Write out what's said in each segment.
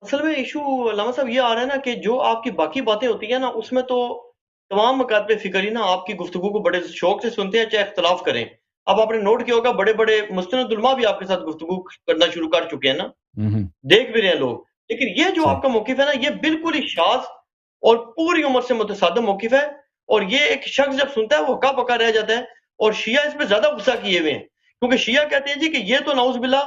اصل میں ایشو علامہ صاحب یہ آ رہا ہے نا کہ جو آپ کی باقی باتیں ہوتی ہیں نا اس میں تو تمام مکاتب فکری نا آپ کی گفتگو کو بڑے شوق سے سنتے ہیں چاہے اختلاف کریں. اب آپ نے نوٹ کیا ہوگا بڑے بڑے مستند علماء بھی آپ کے ساتھ گفتگو کرنا شروع کر چکے ہیں نا، ہوں، دیکھ بھی رہے ہیں لوگ. لیکن یہ جو صحیح. آپ کا موقف ہے نا یہ بالکل ہی شاذ اور پوری عمر سے متصادم موقف ہے. اور یہ ایک شخص جب سنتا ہے وہ ہکا پکا رہ جاتا ہے. اور شیعہ اس پہ زیادہ غصہ کیے ہوئے ہیں کیونکہ شیعہ کہتے ہیں جی کہ یہ تو نعوذ باللہ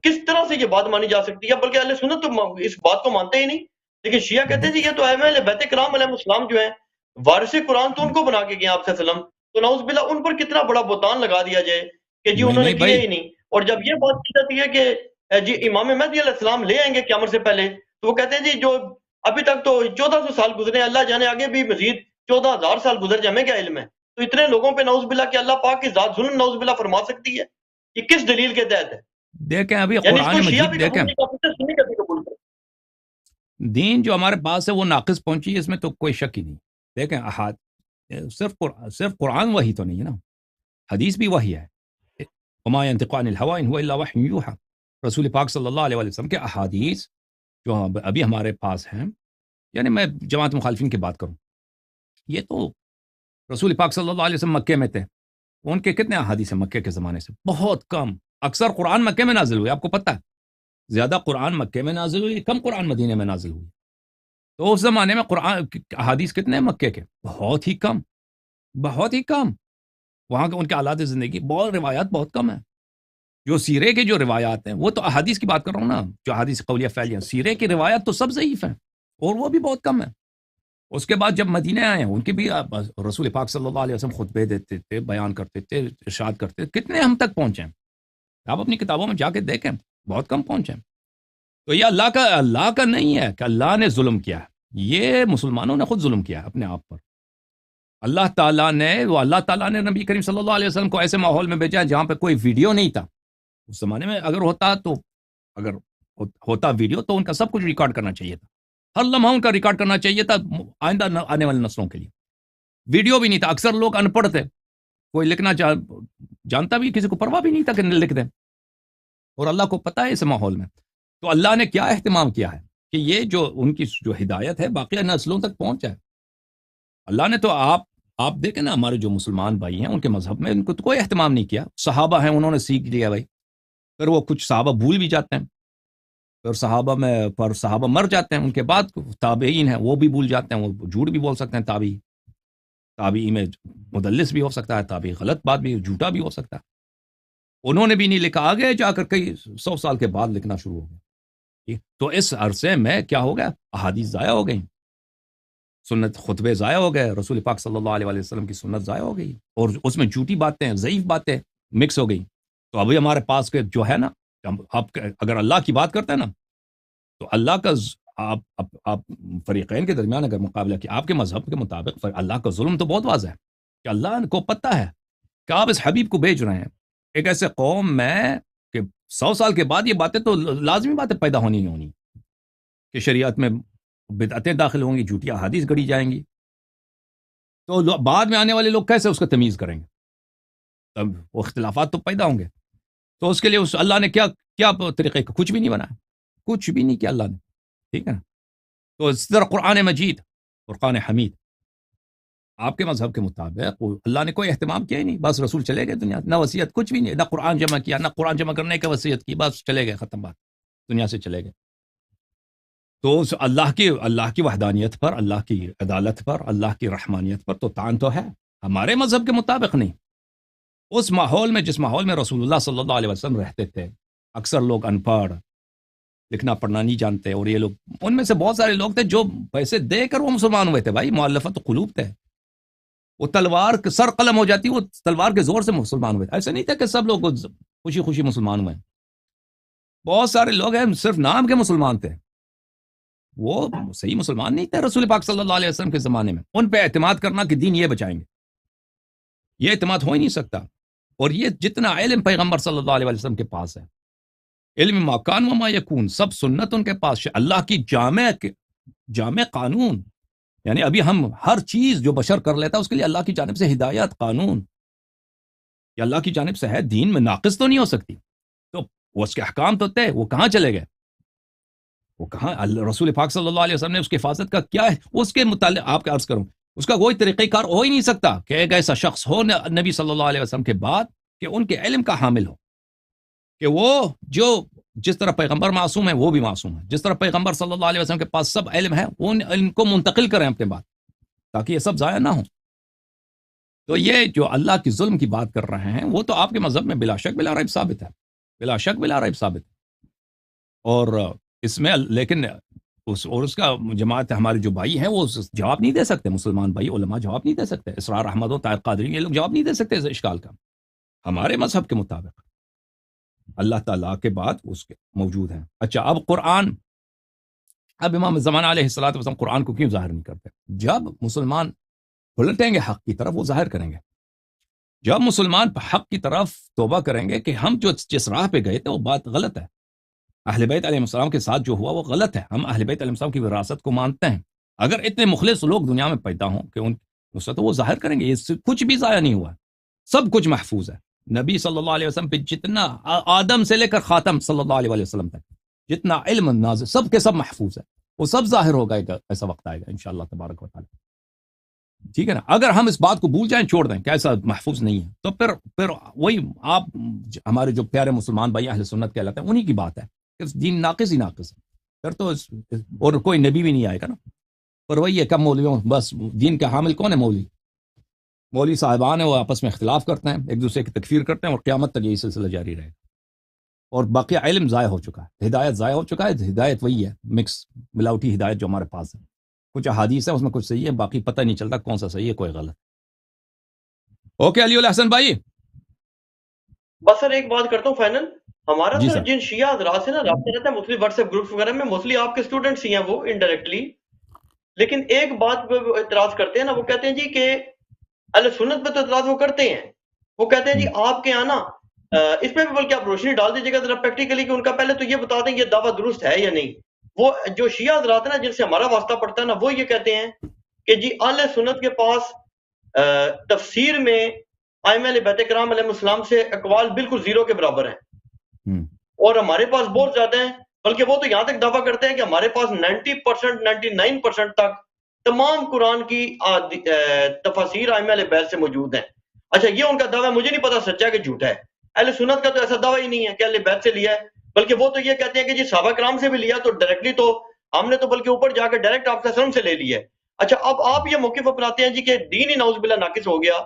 کس طرح سے یہ بات مانی جا سکتی ہے، بلکہ اہل سنت تو اس بات کو مانتے ہی نہیں. لیکن شیعہ کہتے ہیں جی یہ تو اہل بیت کرام علیہ السلام جو ہیں وارث قرآن تو ان کو بنا کے گئے آپ سے وسلم، تو نعوذ باللہ ان پر کتنا بڑا بہتان لگا دیا جائے کہ جی نہیں انہوں نے نہیں کیا بھائی، ہی نہیں. اور جب یہ بات کی جاتی ہے کہ جی امام مہدی علیہ السلام لے آئیں گے قیامت سے پہلے، تو وہ کہتے ہیں جی جو ابھی تک تو 1400 سال گزرے ہیں، اللہ جانے آگے بھی مزید 14,000 سال گزر جائیں، ہمیں کیا علم ہے. تو اتنے لوگوں پہ نعوذ باللہ کہ اللہ پاک کی ذات ظلم نعوذ باللہ فرما سکتی ہے، یہ کس دلیل کے تحت ہے؟ دیکھیں ابھی یعنی اس قرآن کو شیعہ مجید بھی دیکھیں. قبول نہیں کر سکتے، سنی کبھی قبول کر. دین جو ہمارے پاس ہے وہ ناقص پہنچی ہے، اس میں تو کوئی شک ہی نہیں. دیکھیں صرف قرآن وہی تو نہیں ہے نا، حدیث بھی وہی ہے. وما ينطق عن الهوى ان هو الا وحی یوحى. رسول پاک صلی اللہ علیہ وسلم کے احادیث جو ابھی ہمارے پاس ہیں، یعنی میں جماعت مخالفین کی بات کروں، یہ تو رسول پاک صلی اللہ علیہ وسلم مکے میں تھے، ان کے کتنے احادیث ہیں مکے کے زمانے سے؟ بہت کم. اکثر قرآن مکے میں نازل ہوئی، آپ کو پتہ ہے. زیادہ قرآن مکے میں نازل ہوئی، کم قرآن مدینے میں نازل ہوئی. تو اس زمانے میں قرآن احادیث کتنے ہیں مکے کے؟ بہت ہی کم، بہت ہی کم. وہاں کے ان کے حالات زندگی بہت، روایات بہت کم ہیں. جو سیرے کے جو روایات ہیں وہ تو احادیث کی بات کر رہا ہوں نا، جو احادیث قولیہ فعلیہ، سیرے کی روایات تو سب ضعیف ہیں اور وہ بھی بہت کم ہیں. اس کے بعد جب مدینے آئے ہیں ان کے بھی رسول پاک صلی اللہ علیہ وسلم خطبے دیتے تھے، بیان کرتے تھے، ارشاد کرتے تھے، کتنے ہم تک پہنچے ہیں. آپ اپنی کتابوں میں جا کے دیکھیں، بہت کم پہنچے ہیں. تو یہ اللہ کا نہیں ہے کہ اللہ نے ظلم کیا ہے، یہ مسلمانوں نے خود ظلم کیا ہے اپنے آپ پر. اللہ تعالیٰ نے نبی کریم صلی اللہ علیہ وسلم کو ایسے ماحول میں بھیجا جہاں پہ کوئی ویڈیو نہیں تھا. اس زمانے میں اگر ہوتا تو، اگر ہوتا ویڈیو تو ان کا سب کچھ ریکارڈ کرنا چاہیے تھا، ہر لمحہ ان کا ریکارڈ کرنا چاہیے تھا آئندہ آنے والی نسلوں کے لیے. ویڈیو بھی نہیں تھا، اکثر لوگ ان پڑھ تھے، کوئی لکھنا جانتا بھی، کسی کو پرواہ بھی نہیں تھا کہ لکھ دیں. اور اللہ کو پتہ ہے اس ماحول میں. تو اللہ نے کیا اہتمام کیا ہے کہ یہ جو ان کی جو ہدایت ہے باقی نسلوں تک پہنچ جائے. اللہ نے تو آپ دیکھیں نا، ہمارے جو مسلمان بھائی ہیں ان کے مذہب میں ان کو تو کوئی اہتمام نہیں کیا. صحابہ ہیں انہوں نے سیکھ لیا بھائی، پھر وہ کچھ صحابہ بھول بھی جاتے ہیں، پھر صحابہ مر جاتے ہیں، ان کے بعد تابعین ہیں وہ بھی بھول جاتے ہیں، وہ جھوٹ بھی بول سکتے ہیں. تابعی میں مدلس بھی ہو سکتا ہے، تابعی غلط بات بھی، جھوٹا بھی ہو سکتا ہے. انہوں نے بھی نہیں لکھا، آگے جا کر کئی 100 سال کے بعد لکھنا شروع ہو گیا. تو اس عرصے میں کیا ہو گیا؟ احادیث ضائع ہو گئیں، سنت خطبے ضائع ہو گئے، رسول پاک صلی اللہ علیہ وسلم کی سنت ضائع ہو گئی، اور اس میں جھوٹی باتیں، ضعیف باتیں مکس ہو گئی. تو ابھی ہمارے پاس کے جو ہے نا، آپ اگر اللہ کی بات کرتے ہیں نا تو اللہ کا آپ فریقین کے درمیان اگر مقابلہ کیا آپ کے مذہب کے مطابق، اللہ کا ظلم تو بہت واضح ہے کہ اللہ کو پتہ ہے کہ آپ اس حبیب کو بھیج رہے ہیں ایک ایسے قوم میں کہ 100 سال کے بعد یہ باتیں تو لازمی باتیں پیدا ہونی ہی ہونی کہ شریعت میں بدعتیں داخل ہوں گی، جھوٹی احادیث گڑی جائیں گی. تو بعد میں آنے والے لوگ کیسے اس کا تمیز کریں گے؟ تب وہ اختلافات تو پیدا ہوں گے. تو اس کے لیے اللہ نے کیا طریقے کا کچھ بھی نہیں بنایا، کچھ بھی نہیں کیا اللہ نے. ٹھیک ہے. تو اس طرح قرآن مجید، قرآن حمید، آپ کے مذہب کے مطابق اللہ نے کوئی اہتمام کیا ہی نہیں، بس رسول چلے گئے دنیا، نہ وصیت کچھ بھی نہیں، نہ قرآن جمع کیا، نہ قرآن جمع کرنے کی وصیت کی، بس چلے گئے، ختم بات، دنیا سے چلے گئے. تو اللہ کی وحدانیت پر، اللہ کی عدالت پر، اللہ کی رحمانیت پر تو تان تو ہے، ہمارے مذہب کے مطابق نہیں. اس ماحول میں، جس ماحول میں رسول اللہ صلی اللہ علیہ وسلم رہتے تھے، اکثر لوگ ان پڑھ، لکھنا پڑھنا نہیں جانتے، اور یہ لوگ، ان میں سے بہت سارے لوگ تھے جو پیسے دے کر وہ مسلمان ہوئے تھے بھائی، مؤلفت قلوب تھے. وہ تلوار سر قلم ہو جاتی، وہ تلوار کے زور سے مسلمان ہوئے تھے. ایسا نہیں تھا کہ سب لوگ خوشی خوشی مسلمان ہوئے. بہت سارے لوگ ہیں صرف نام کے مسلمان تھے، وہ صحیح مسلمان نہیں تھے رسول پاک صلی اللہ علیہ وسلم کے زمانے میں. ان پہ اعتماد کرنا کہ دین یہ بچائیں گے، یہ اعتماد ہو ہی نہیں سکتا. اور یہ جتنا علم پیغمبر صلی اللہ علیہ وسلم کے پاس ہے، علم ما کان و ما یکون، سب سنت ان کے پاس، اللہ کی جامع قانون. یعنی ابھی ہم ہر چیز جو بشر کر لیتا ہے اس کے لیے اللہ کی جانب سے ہدایت، قانون، یا اللہ کی جانب سے ہے، دین میں ناقص تو نہیں ہو سکتی. تو وہ اس کے احکام تو تھے، وہ کہاں چلے گئے؟ وہ کہاں رسول پاک صلی اللہ علیہ وسلم نے اس کی حفاظت کا کیا ہے اس کے متعلق آپ کا عرض کروں، اس کا کوئی طریقہ کار ہو ہی نہیں سکتا کہ ایک ایسا شخص ہو نبی صلی اللہ علیہ وسلم کے بعد کہ ان کے علم کا حامل ہو، کہ وہ جو جس طرح پیغمبر معصوم ہے وہ بھی معصوم ہے، جس طرح پیغمبر صلی اللہ علیہ وسلم کے پاس سب علم ہے وہ ان علم کو منتقل کریں اپنے بعد تاکہ یہ سب ضائع نہ ہو۔ تو یہ جو اللہ کی ظلم کی بات کر رہے ہیں وہ تو آپ کے مذہب میں بلا شک بلا ریب ثابت ہے، بلا شک بلا ریب ثابت ہے۔ اور اس میں لیکن اس کا جماعت ہمارے جو بھائی ہیں وہ جواب نہیں دے سکتے، مسلمان بھائی علماء جواب نہیں دے سکتے، اسرار احمد و طاہر قادری یہ لوگ جواب نہیں دے سکتے اس اشکال کا۔ ہمارے مذہب کے مطابق اللہ تعالیٰ کے بعد اس کے موجود ہیں۔ اچھا اب قرآن، اب امام زمانہ علیہ الصلوۃ والسلام قرآن کو کیوں ظاہر نہیں کرتے؟ جب مسلمان پلٹیں گے حق کی طرف وہ ظاہر کریں گے، جب مسلمان حق کی طرف توبہ کریں گے کہ ہم جو جس راہ پہ گئے تھے وہ بات غلط ہے، اہل بیت علیہ السلام کے ساتھ جو ہوا وہ غلط ہے، ہم اہل بیت علیہ السلام کی وراثت کو مانتے ہیں، اگر اتنے مخلص لوگ دنیا میں پیدا ہوں کہ ان اس سے تو وہ ظاہر کریں گے، یہ کچھ بھی ضائع نہیں ہوا، سب کچھ محفوظ ہے۔ نبی صلی اللہ علیہ وسلم پہ جتنا آدم سے لے کر خاتم صلی اللہ علیہ وسلم تک جتنا علم نازل سب کے سب محفوظ ہے، وہ سب ظاہر ہوگا، ایسا وقت آئے گا انشاءاللہ تبارک و تعالی، ٹھیک ہے نا؟ اگر ہم اس بات کو بھول جائیں چھوڑ دیں کہ ایسا محفوظ نہیں ہے تو پھر وہی آپ ہمارے جو پیارے مسلمان بھائی اہل سنت کہلاتے ہیں انہی کی بات ہے کہ دین ناقص ہی ناقص ہے، پھر تو اور کوئی نبی بھی نہیں آئے گا نا۔ پر وہی ہے کم مولویوں بس دین کا حامل کون ہے؟ مولوی صاحبان ہیں، وہ آپس میں اختلاف کرتے ہیں، ایک دوسرے کی تکفیر کرتے ہیں اور قیامت تک یہی سلسلہ جاری رہے گا، اور باقی علم ضائع ہو چکا ہے، ہدایت ضائع ہو چکا ہے، ہدایت وہی ہے مکس ملاوٹی ہدایت جو ہمارے پاس ہے، کچھ احادیث ہیں اس میں کچھ صحیح ہے، باقی پتہ نہیں چلتا کون سا صحیح ہے کوئی غلط۔ اوکے علی الحسن بھائی، بس سر ایک بات کرتا ہوں فائنل، ہمارا جی سر سر، جن شیعہ حضرات سے نا رابطہ رہتا ہے مختلف واٹس ایپ گروپس وغیرہ میں، موسٹلی آپ کے اسٹوڈنٹس ہی ہیں وہ انڈائریکٹلی، لیکن ایک بات پہ وہ اعتراض کرتے ہیں نا، وہ کہتے ہیں جی کہ اہل سنت پہ تو اعتراض وہ کرتے ہیں، وہ کہتے ہیں جی آپ کے یہاں نا اس پہ بھی بلکہ آپ روشنی ڈال دیجیے گا ذرا پریکٹیکلی کہ ان کا پہلے تو یہ بتا دیں یہ دعویٰ درست ہے یا نہیں۔ وہ جو شیعہ حضرات ہیں نا جن سے ہمارا واسطہ پڑتا ہے نا، وہ یہ کہتے ہیں کہ جی اہل سنت کے پاس تفسیر میں ائمہ اہل بیت کرام علیہ السلام سے اقوال بالکل زیرو کے برابر ہیں، اور ہمارے پاس بہت زیادہ ہیں، بلکہ وہ تو یہاں تک دعویٰ کرتے ہیں کہ ہمارے پاس 90% 99% تک تمام قرآن کی تفاسیر ائمہ اہل بیت سے موجود ہیں۔ اچھا یہ ان کا دعویٰ مجھے نہیں پتا سچا ہے کہ جھوٹا ہے، اہل سنت کا تو ایسا دعویٰ ہی نہیں ہے کہ اہل بیت سے لیا ہے، بلکہ وہ تو یہ کہتے ہیں کہ جی صحابہ کرام سے بھی لیا تو ڈائریکٹلی تو ہم نے تو بلکہ اوپر جا کے ڈائریکٹ آپ وسلم سے لے لیا ہے۔ اچھا اب آپ یہ موقف اپناتے ہیں جی کہ دین ہی نعوذ باللہ ناقص ہو گیا،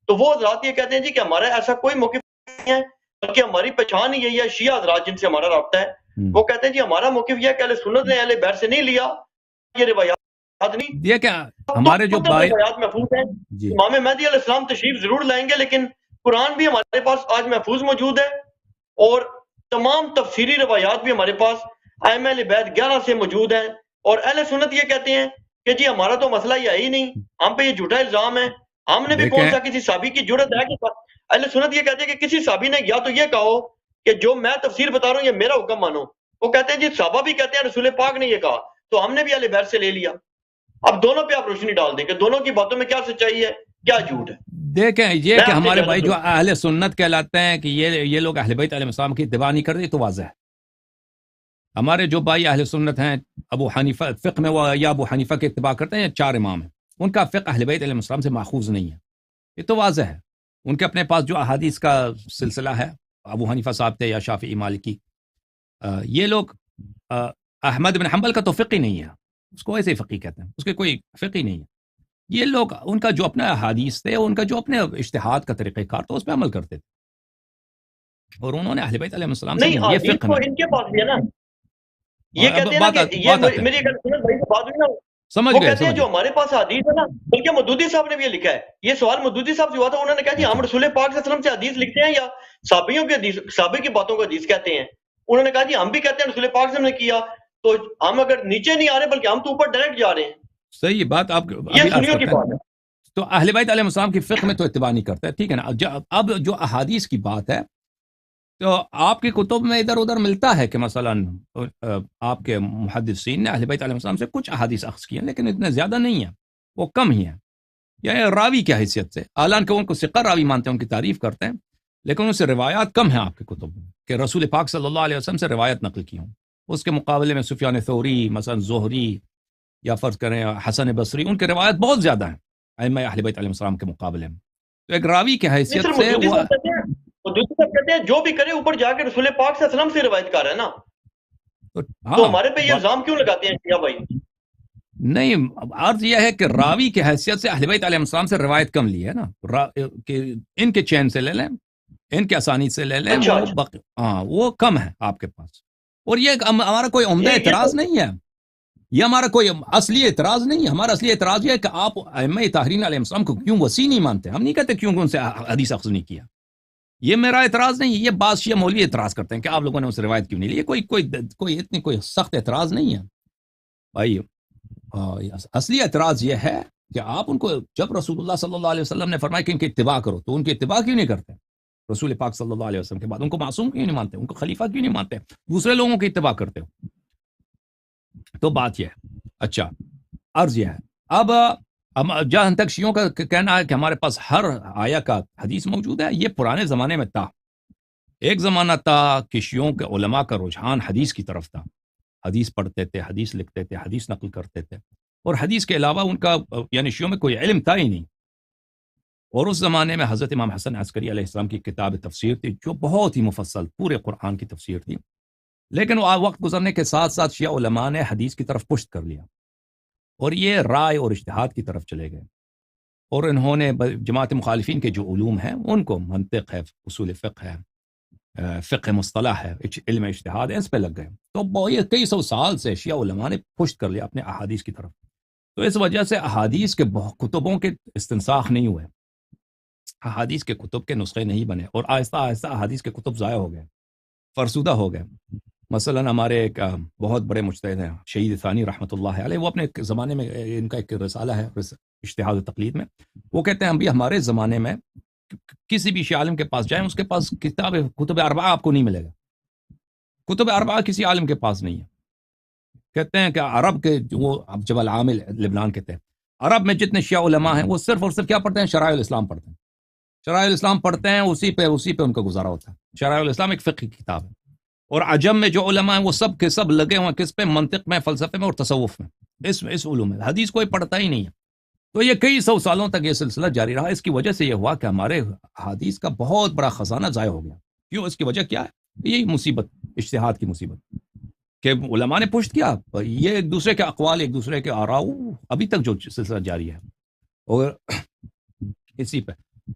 تو وہ حضرات یہ کہتے ہیں جی کہ ہمارا ایسا کوئی موقف نہیں ہے، بلکہ ہماری پہچان ہی یہی ہے، شیعہ حضرات جن سے ہمارا رابطہ ہے وہ کہتے ہیں جی ہمارا موقف یہ ہے کہ اہل سنت نے اہل بیت سے نہیں لیا، یہ روایات نہیں، یہ کیا ہمارے جو بھائی روایات محفوظ ہیں، جی امام مہدی علیہ السلام تشریف ضرور لائیں گے لیکن قرآن بھی ہمارے پاس آج محفوظ موجود ہے، اور تمام تفسیری روایات بھی ہمارے پاس ائمہ اہل بیت 11 سے موجود ہیں، اور اہل سنت یہ کہتے ہیں کہ جی ہمارا تو مسئلہ یہ ہے ہی نہیں، ہم پہ یہ جھوٹا الزام ہے، ہم نے بھی کون سا کسی صحابی کی جرت ہے کہ اہل سنت یہ کہتے ہیں کہ کسی صحابی نے یا تو یہ کہو کہ جو میں تفسیر بتا رہا ہوں یہ میرا حکم مانو، وہ کہتے ہیں جی صحابہ بھی کہتے ہیں رسول پاک نے یہ کہا تو ہم نے بھی اہل بیت سے لے لیا۔ اب دونوں پہ آپ روشنی ڈال دیں کہ دونوں کی باتوں میں کیا سچائی ہے کیا جھوٹ ہے۔ دیکھیں یہ کہ ہمارے بھائی جو اہل سنت کہلاتے ہیں کہ یہ لوگ اہل بیت علیہ السلام کی اتباع نہیں کرتے تو واضح ہے، ہمارے جو بھائی اہل سنت ہیں ابو حنیفہ فقہ میں وہ یا ابو حنیفہ کی اتباع کرتے ہیں یا 4 امام ہیں، ان کا فقہ اہل بیت علیہ السلام سے ماخوذ نہیں ہے، یہ تو واضح ہے، ان کے اپنے پاس جو احادیث کا سلسلہ ہے ابو حنیفہ صاحب تھے یا شافعی مالکی، یہ لوگ احمد بن حنبل کا تو فقہ نہیں ہے، اس کو ایسے ہی فقی کہتے ہیں، اس کے کوئی فقہ نہیں ہے، یہ لوگ ان کا جو اپنا احادیث تھے ان کا جو اپنے اجتہاد کا طریقہ کار تھا اس پہ عمل کرتے تھے، اور انہوں نے اہل بیت علیہ السلام سے نہیں یہ فقہ ان کے پاس بھی ہے نا، یہ کہتے ہیں نا کہ یہ میری اگر سنت بھائی سے بات ہوئی نا، وہ کہتے ہیں جو ہمارے پاس حدیث ہے نا، بلکہ مودودی صاحب نے بھی یہ لکھا ہے، یہ سوال مودودی صاحب سے ہوا تھا، انہوں نے کہا جی ہم رسول پاک صلی اللہ علیہ وسلم سے حدیث لکھتے ہیں یا صحابیوں کے حدیث صحابہ کی باتوں کو حدیث کہتے ہیں، انہوں نے کہا جی ہم بھی کہتے ہیں رسول پاک صلی اللہ علیہ وسلم نے کیا، تو ہم اگر نیچے نہیں آ رہے بلکہ ہم تو اوپر ڈائریکٹ جا رہے ہیں۔ صحیح بات آپ یہ سنیوں کی بات ہے، تو اہل بیت علیہ السلام کی فقہ میں تو اتباع نہیں کرتا ہے، ٹھیک ہے نا؟ اب جو احادیث کی بات ہے تو آپ کی کتب میں ادھر ادھر ملتا ہے کہ مثلا آپ کے محدثین نے اہل بیت علیہ السلام سے کچھ احادیث اخذ کی ہیں لیکن اتنے زیادہ نہیں ہیں، وہ کم ہی ہیں، یا راوی کی حیثیت سے، حالانکہ ان کو ثقہ راوی مانتے ہیں، ان کی تعریف کرتے ہیں، لیکن ان سے روایات کم ہیں آپ کی کتب میں کہ رسول پاک صلی اللہ علیہ وسلم سے روایت نقل کی ہوں، اس کے مقابلے میں سفیان ثوری مثلا زہری یا فرض کریں حسن بصری، ان کے روایت بہت زیادہ ہیں ائمہ اہل بیت علیہ السلام کے مقابلے میں. تو ایک راوی کی نہیں حیثیت سر، سے وہ مودودی صاحب کہتے ہیں جو بھی کرے اوپر جا کے رسول پاک صلی اللہ علیہ وسلم سے روایت کر رہا ہے نا، تو تو ہمارے پہ یہ الزام کیوں لگاتے ہیں شیعہ بھائی؟ نہیں، عرض یہ ہے کہ راوی کی حیثیت سے اہل بیت علیہ السلام سے روایت کم لی ہے نا، کہ ان کے چین سے لے لیں، ان کے اسانید سے لے لیں، اچھا وہ ہاں وہ کم ہے آپ کے پاس. اور یہ ہمارا کوئی عمدہ اعتراض نہیں ہے، یہ ہمارا کوئی اصلی اعتراض نہیں ہے. ہمارا اصلی اعتراض یہ ہے کہ آپ ائمہ طاہرین علیہ السلام کو کیوں وسیع نہیں مانتے. ہم نہیں کہتے کیوں ان سے حدیث اخذ نہیں کیا، یہ میرا اعتراض نہیں ہے. یہ بعض شیعہ مولوی اعتراض کرتے ہیں کہ آپ لوگوں نے اس سے روایت کیوں نہیں لی. یہ کوئی سخت اعتراض نہیں ہے بھائی. اصلی اعتراض یہ ہے کہ آپ ان کو جب رسول اللہ صلی اللہ علیہ وسلم نے فرمایا کہ ان کی اتباع کرو، تو ان کی اتباع کیوں نہیں کرتے؟ رسول پاک صلی اللہ علیہ وسلم کے بعد ان کو معصوم کیوں نہیں مانتے؟ ان کو خلیفہ کیوں نہیں مانتے؟ دوسرے لوگوں کی اتباع کرتے ہو. تو بات یہ ہے. اچھا، عرض یہ ہے اب جہاں تک شیعوں کا کہنا ہے کہ ہمارے پاس ہر آیا کا حدیث موجود ہے، یہ پرانے زمانے میں تھا. ایک زمانہ تھا کہ شیعوں کے علماء کا رجحان حدیث کی طرف تھا، حدیث پڑھتے تھے، حدیث لکھتے تھے، حدیث نقل کرتے تھے، اور حدیث کے علاوہ ان کا یعنی شیعوں میں کوئی علم تھا ہی نہیں. اور اس زمانے میں حضرت امام حسن عسکری علیہ السلام کی کتاب تفسیر تھی جو بہت ہی مفصل پورے قرآن کی تفسیر تھی. لیکن وہ وقت گزرنے کے ساتھ ساتھ شیعہ علماء نے حدیث کی طرف پشت کر لیا اور یہ رائے اور اجتہاد کی طرف چلے گئے، اور انہوں نے جماعت مخالفین کے جو علوم ہیں ان کو منطق ہے، اصول فقہ ہے، فقہ مصطلح ہے، علم اجتہاد ہے، اس پہ لگ گئے. تو یہ کئی سو سال سے شیعہ علماء نے پشت کر لیا اپنے احادیث کی طرف. تو اس وجہ سے احادیث کے کتبوں کے استنساخ نہیں ہوئے، احادیث کے کتب کے نسخے نہیں بنے، اور آہستہ آہستہ احادیث کے کتب ضائع ہو گئے، فرسودہ ہو گئے. مثلا ہمارے ایک بہت بڑے مجتہد ہیں شہید ثانی رحمۃ اللہ علیہ، وہ اپنے زمانے میں ان کا ایک رسالہ ہے اجتہاد و تقلید میں، وہ کہتے ہیں ابھی ہمارے زمانے میں کسی بھی شیعہ عالم کے پاس جائیں اس کے پاس کتب اربعہ آپ کو نہیں ملے گا. کتب اربعہ کسی عالم کے پاس نہیں ہے. کہتے ہیں کہ عرب کے وہ جبل عامل لبنان کہتے ہیں عرب میں جتنے شیعہ علماء ہیں وہ صرف اور صرف کیا پڑھتے ہیں؟ شرائع الاسلام پڑھتے ہیں. شرائع الاسلام پڑھتے ہیں، اسی پہ ان کا گزارا ہوتا ہے. شرائع الاسلام ایک فقہ کتاب ہے. اور عجم میں جو علماء ہیں وہ سب کے سب لگے ہوئے کس پہ؟ منطق میں، فلسفے میں اور تصوف میں، اس علوم میں. حدیث کوئی پڑھتا ہی نہیں ہے. تو یہ کئی سو سالوں تک یہ سلسلہ جاری رہا. اس کی وجہ سے یہ ہوا کہ ہمارے حدیث کا بہت بڑا خزانہ ضائع ہو گیا. کیوں؟ اس کی وجہ کیا ہے؟ یہی مصیبت، اجتہاد کی مصیبت کہ علماء نے پشت کیا، یہ ایک دوسرے کے اقوال، ایک دوسرے کے آراء ابھی تک جو سلسلہ جاری ہے. اور اسی پہ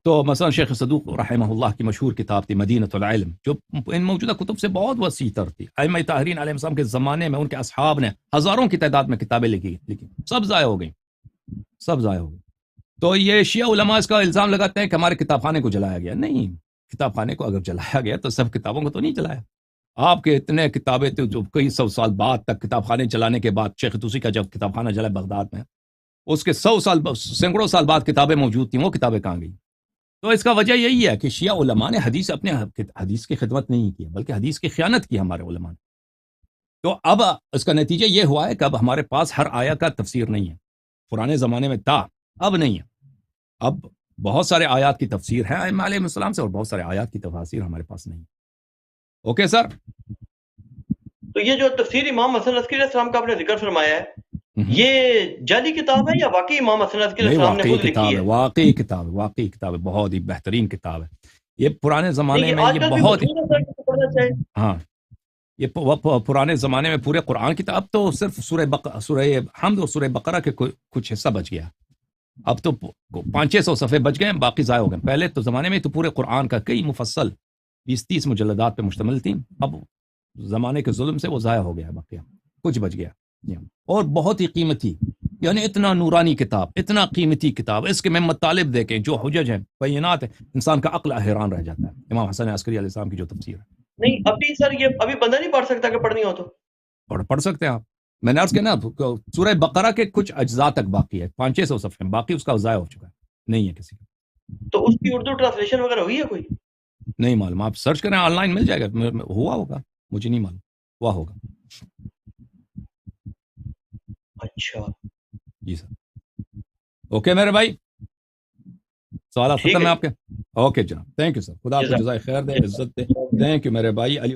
تو مثلا شیخ صدوق رحمہ اللہ کی مشہور کتاب تھی مدینۃ العلم، جو ان موجودہ کتب سے بہت وسیع تر تھی. ائمہ طاہرین علیہ السلام کے زمانے میں ان کے اصحاب نے ہزاروں کی تعداد میں کتابیں لکھی، سب ضائع ہو گئیں، سب ضائع ہو گئی. تو یہ شیعہ علماء اس کا الزام لگاتے ہیں کہ ہمارے کتاب خانے کو جلایا گیا. نہیں، کتاب خانے کو اگر جلایا گیا تو سب کتابوں کو تو نہیں جلایا. آپ کے اتنے کتابیں تھے جو کئی سو سال بعد تک کتاب خانے جلانے کے بعد، شیخ طوسی کا جب کتاب خانہ جلا بغداد میں، اس کے سینکڑوں سال بعد کتابیں موجود تھیں، وہ کتابیں کہاں گئی؟ تو اس کا وجہ یہی ہے کہ شیعہ علماء نے اپنے حدیث کی خدمت نہیں کی، بلکہ حدیث کی خیانت کی ہمارے علماء نے. تو اب اس کا نتیجہ یہ ہوا ہے کہ اب ہمارے پاس ہر آیا کا تفسیر نہیں ہے. پرانے زمانے میں تھا، اب نہیں ہے. اب بہت سارے آیات کی تفسیر ہے ائمہ علیہ السلام سے، اور بہت سارے آیات کی تفاسیر ہمارے پاس نہیں. Okay sir. تو یہ جو تفسیر امام حسن عسکری علیہ السلام کا آپ نے ذکر فرمایا ہے، یہ جعلی کتاب ہے یا واقعی امام حسن عسکری علیہ السلام نے خود لکھی ہے؟ واقعی کتاب ہے، بہت ہی بہترین کتاب ہے. یہ پرانے زمانے میں یہ بہت ہاں، یہ پرانے زمانے میں پورے قرآن کی اب تو صرف سورہ حمد اور سورہ بقرہ کے کچھ حصہ بچ گیا. اب تو 500-600 صفحے بچ گئے، باقی ضائع ہو گئے. پہلے تو زمانے میں تو پورے قرآن کا کئی مفصل 20-30 مجلدات پہ مشتمل تھی. اب زمانے کے ظلم سے وہ ضائع ہو گیا، باقی کچھ بچ گیا. اور بہت ہی قیمتی، یعنی اتنا نورانی کتاب، اتنا قیمتی کتاب، اس کے میں مطالب دیکھیں جو حجج ہیں، بینات ہیں، انسان کا عقل حیران رہ جاتا ہے. امام حسن عسکری علیہ السلام کی جو تفسیر ہے. نہیں ابھی سر یہ ابھی بندہ نہیں پڑھ سکتا کہ پڑھنی ہو تو پڑھ سکتے ہیں آپ. میں نے عرض کیا نا، سورہ بقرہ کے کچھ اجزاء تک باقی ہے، 500-600 صفحے، باقی اس کا ضائع ہو چکا ہے، نہیں ہے کسی کا. تو اس کی اردو ٹرانسلیشن وغیرہ ہوئی ہے کوئی؟ نہیں معلوم، آپ سرچ کریں، آن لائن مل جائے گا. ہوا ہوگا، مجھے نہیں معلوم، ہوا ہوگا. اچھا جی سر. اوکے میرے بھائی، سوالات ختم ہے آپ کے؟ اوکے جناب، تھینک یو سر. خدا آپ کو جزائے خیر دے، عزت دے. تھینک یو میرے بھائی. علی